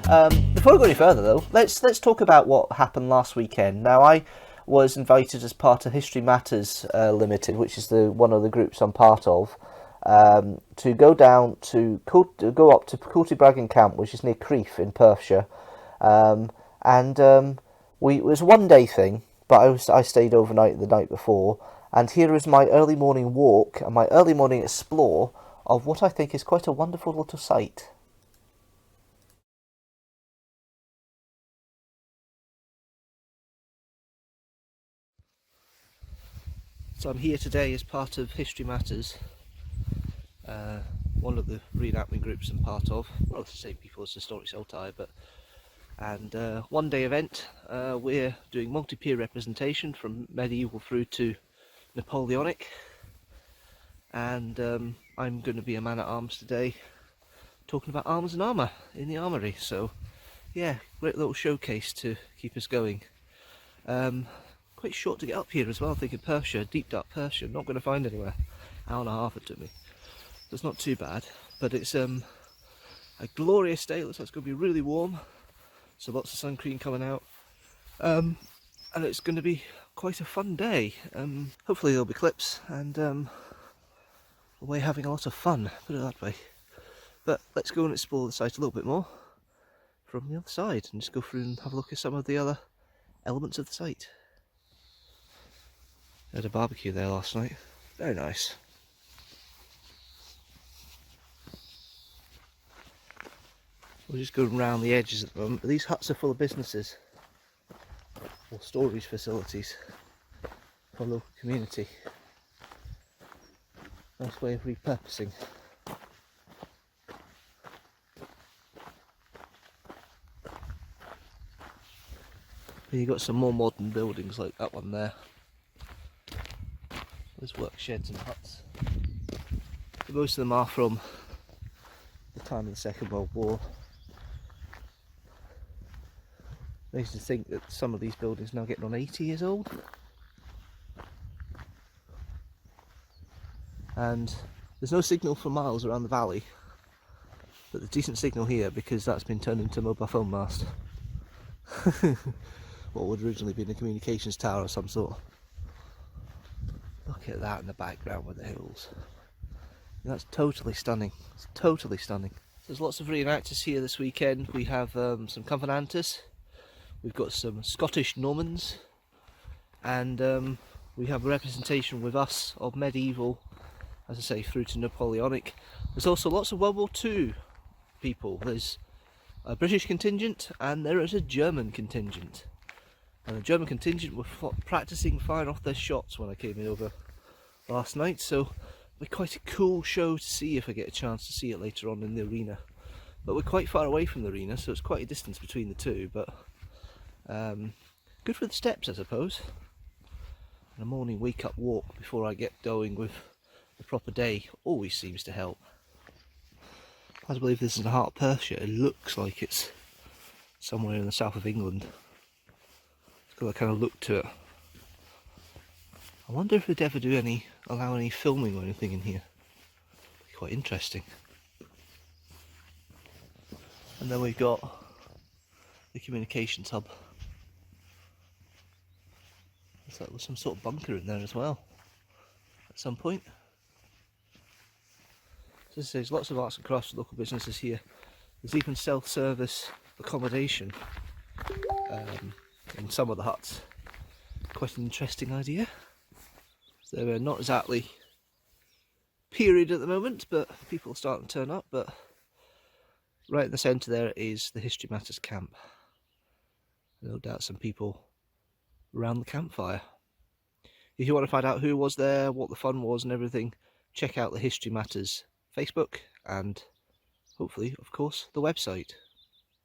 Before we go any further, though, let's talk about what happened last weekend. Now, I was invited as part of History Matters Limited, which is one of the groups I'm part of, to go down to go up to Cultybraggan Camp, which is near Crieff in Perthshire, it was a one-day thing, but I stayed overnight the night before, and here is my early morning walk and my early morning explore of what I think is quite a wonderful little site. So I'm here today as part of History Matters, one of the Re-enactment groups I'm part of, well, the same people as Historic Saltire, and one day event. We're doing multi-peer representation from medieval through to Napoleonic, and I'm going to be a man-at-arms today, talking about arms and armour in the armoury. So yeah, great little showcase to keep us going. Quite short to get up here as well. I think in Perthshire, deep dark Perthshire, not going to find anywhere. Hour and a half it took me. So it's not too bad, but it's a glorious day. Looks like it's going to be really warm, so lots of sun cream coming out, and it's going to be quite a fun day. Hopefully there'll be clips, and we're having a lot of fun, put it that way. But let's go and explore the site a little bit more from the other side and just go through and have a look at some of the other elements of the site. I had a barbecue there last night, very nice. We're just going around the edges at the moment, but these huts are full of businesses or storage facilities for the local community. Nice way of repurposing. Then you've got some more modern buildings like that one there. There's work sheds and huts. But most of them are from the time of the Second World War. Makes you think that some of these buildings are now getting on 80 years old. And there's no signal for miles around the valley, but there's decent signal here because that's been turned into a mobile phone mast. What would originally been a communications tower of some sort. Look at that in the background with the hills. That's totally stunning. It's totally stunning. There's lots of reenactors here this weekend. We have some Covenanters, we've got some Scottish Normans, and we have a representation with us of medieval, as I say, through to Napoleonic. There's also lots of World War II people. There's a British contingent and there is a German contingent. And the German contingent were practicing firing off their shots when I came in over last night, so it'll be quite a cool show to see if I get a chance to see it later on in the arena. But we're quite far away from the arena, so it's quite a distance between the two, but good for the steps, I suppose. And a morning wake-up walk before I get going with the proper day always seems to help. I believe this is the heart of Perthshire. It looks like it's somewhere in the south of England. It's got that kind of look to it. I wonder if they'd ever allow any filming or anything in here. It'd be quite interesting. And then we've got the communications hub. Looks like there's some sort of bunker in there as well at some point. So there's lots of arts and crafts for local businesses here. There's even self-service accommodation in some of the huts. Quite an interesting idea. So they're not exactly period at the moment, but people are starting to turn up. But right in the centre there is the History Matters Camp. No doubt some people around the campfire. If you want to find out who was there, what the fun was and everything, check out the History Matters Facebook and hopefully, of course, the website.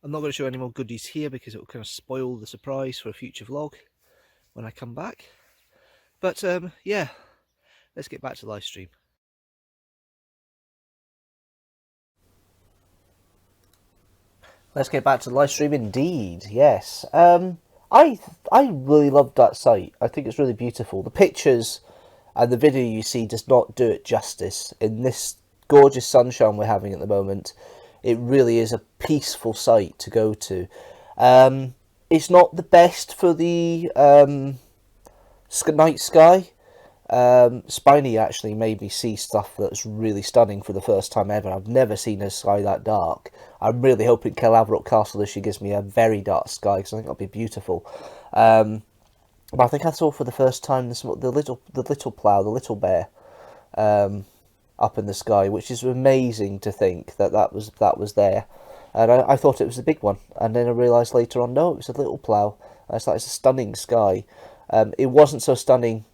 I'm not going to show any more goodies here because it will kind of spoil the surprise for a future vlog when I come back. But yeah, let's get back to the live stream. Let's get back to the live stream indeed, yes. I really loved that site. I think it's really beautiful. The pictures and the video you see does not do it justice. In this gorgeous sunshine we're having at the moment, It really is a peaceful sight to go to. It's not the best for the night sky. Spiny actually made me see stuff that's really stunning for the first time ever. I've never seen a sky that dark. I'm really hoping Calavrock Castle this year gives me a very dark sky, because I think it'll be beautiful. But I think I saw for the first time the little plough, the little bear, up in the sky, which is amazing to think that was there. And I thought it was the big one, and then I realised later on, no, it was a little plough. It's a stunning sky. It wasn't so stunning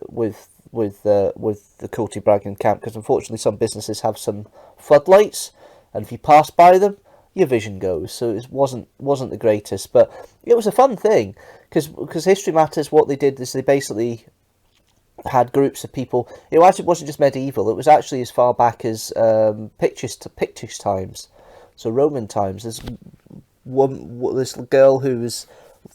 with the Cultybraggan Camp, because unfortunately some businesses have some floodlights, and if you pass by them, your vision goes. So it wasn't the greatest, but it was a fun thing, because History Matters, what they did is they basically had groups of people. It actually wasn't just medieval; it was actually as far back as Pictish times, so Roman times. There's this girl who was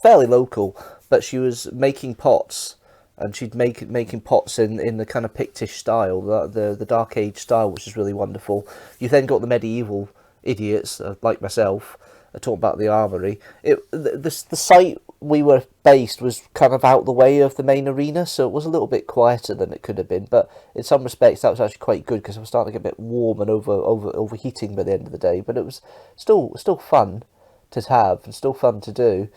fairly local, but she was making pots, and she'd making pots in the kind of Pictish style, the Dark Age style, which is really wonderful. You then got the medieval idiots like myself talking about the armoury. The site we were based was kind of out the way of the main arena, so it was a little bit quieter than it could have been, but in some respects that was actually quite good, because I was starting to get a bit warm and overheating by the end of the day. But it was still fun to have and still fun to do.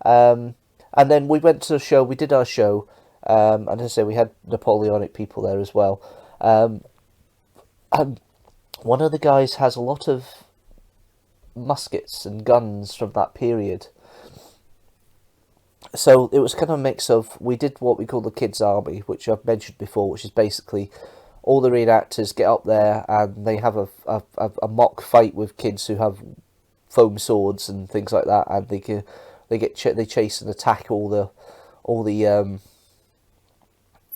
And then we went to the show. We did our show, and as I say, we had Napoleonic people there as well. And one of the guys has a lot of muskets and guns from that period. So it was kind of a mix of, we did what we call the Kids Army, which I've mentioned before, which is basically all the reenactors get up there and they have a mock fight with kids who have foam swords and things like that, and they chase and attack all the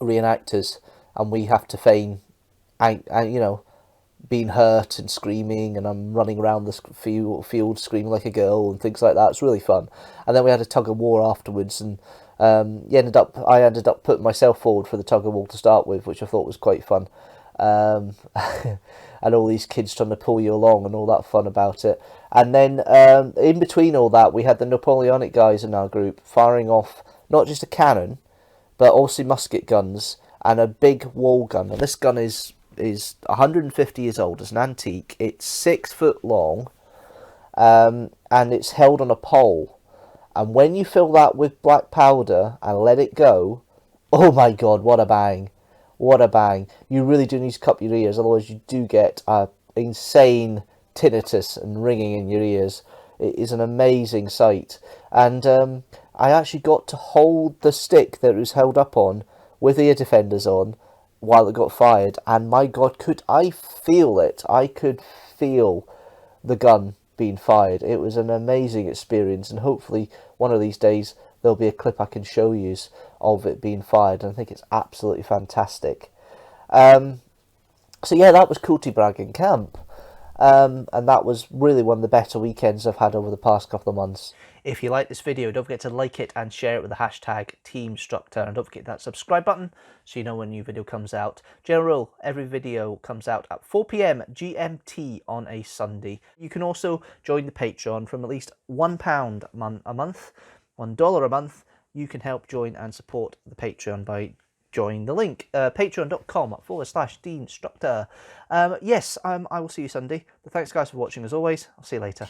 reenactors, and we have to feign, being hurt and screaming, and I'm running around the field screaming like a girl and things like that. It's really fun. And then we had a tug of war afterwards, and I ended up putting myself forward for the tug of war to start with, which I thought was quite fun. And all these kids trying to pull you along and all that fun about it. And then in between all that, we had the Napoleonic guys in our group firing off not just a cannon, but also musket guns and a big wall gun. And this gun is 150 years old. It's an antique. It's 6 foot long, and it's held on a pole. And when you fill that with black powder and let it go, oh my god, what a bang! What a bang! You really do need to cup your ears, otherwise you do get a insane tinnitus and ringing in your ears. It is an amazing sight. And I actually got to hold the stick that it was held up on with ear defenders on while it got fired, and my god, could I feel it. I could feel the gun being fired. It was an amazing experience, and hopefully one of these days there'll be a clip I can show you of it being fired, and I think it's absolutely fantastic. So yeah, that was Cultybraggan Camp, and that was really one of the better weekends I've had over the past couple of months. If you like this video, don't forget to like it and share it with the hashtag teamstructor, and don't forget that subscribe button so you know when a new video comes out. General rule, every video comes out at 4 PM GMT on a Sunday. You can also join the Patreon from at least £1 a month, $1 a month. You can help join and support the Patreon by joining the link, patreon.com/deanstructor. Yes, I will see you Sunday. But thanks guys for watching as always. I'll see you later.